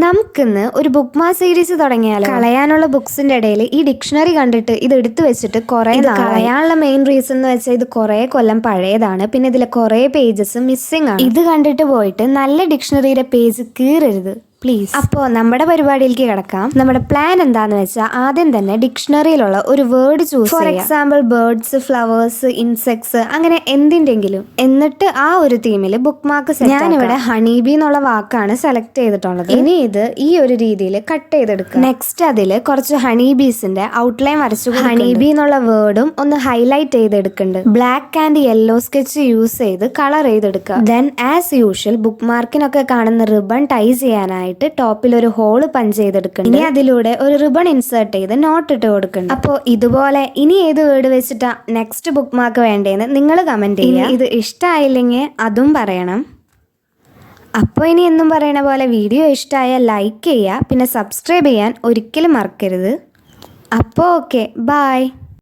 നമുക്കിന്ന് ഒരു book mark series തുടങ്ങിയാലോ? കളയാനുള്ള ബുക്സിന്റെ ഇടയിൽ ഈ ഡിക്ഷണറി കണ്ടിട്ട് ഇത് എടുത്തു വെച്ചിട്ട് കുറെ കളയാനുള്ള മെയിൻ റീസൺ എന്ന് വെച്ചാൽ ഇത് കുറെ കൊല്ലം പഴയതാണ്. പിന്നെ ഇതിലെ കുറെ പേജസ് മിസ്സിംഗ് ആണ്. ഇത് കണ്ടിട്ട് പോയിട്ട് നല്ല ഡിക്ഷണറിയുടെ പേജ് കീറരുത് പ്ലീസ്. അപ്പോൾ നമ്മുടെ പരിപാടിയിലേക്ക് കിടക്കാം. നമ്മുടെ പ്ലാൻ എന്താന്ന് വെച്ചാൽ ആദ്യം തന്നെ ഡിക്ഷണറിയിലുള്ള ഒരു വേർഡ് ചൂസ് ചെയ്യാം. For example birds, flowers, insects, അങ്ങനെ എന്തിൻ്റെങ്കിലും. എന്നിട്ട് ആ ഒരു തീമിൽ ബുക്ക് മാർക്ക് ഞാനിവിടെ ഹണീബി എന്നുള്ള വാക്കാണ് സെലക്ട് ചെയ്തിട്ടുള്ളത്. ഇനി ഇത് ഈ ഒരു രീതിയിൽ കട്ട് ചെയ്തെടുക്കുക. നെക്സ്റ്റ് അതിൽ കുറച്ച് ഹണീബീസിന്റെ ഔട്ട്ലൈൻ വരച്ചു. ഹണീബി എന്നുള്ള വേർഡും ഒന്ന് ഹൈലൈറ്റ് ചെയ്തെടുക്കുന്നുണ്ട്. Black and yellow sketch use ചെയ്ത് കളർ ചെയ്തെടുക്കുക. ദെൻ ആസ് യൂഷ്വൽ ബുക്ക് മാർക്കിനൊക്കെ കാണുന്ന റിബൺ ടൈ ചെയ്യാനായി ടോപ്പിൽ ഒരു ഹോള് പഞ്ച് ചെയ്തെടുക്കണം. ഇനി അതിലൂടെ ഒരു റിബൺ ഇൻസേർട്ട് ചെയ്ത് നോട്ട് ഇട്ട് കൊടുക്കണം. അപ്പോൾ ഇതുപോലെ ഇനി ഏത് വേർഡ് വെച്ചിട്ടാ നെക്സ്റ്റ് ബുക്ക് മാർക്ക് വേണ്ടതെന്ന് നിങ്ങൾ കമന്റ് ചെയ്യുക. ഇത് ഇഷ്ടമായില്ലെങ്കിൽ അതും പറയണം. അപ്പോൾ ഇനി എന്നും പറയണ പോലെ വീഡിയോ ഇഷ്ടമായാൽ ലൈക്ക് ചെയ്യുക, പിന്നെ സബ്സ്ക്രൈബ് ചെയ്യാൻ ഒരിക്കലും മറക്കരുത്. അപ്പോൾ ഓക്കെ, ബൈ.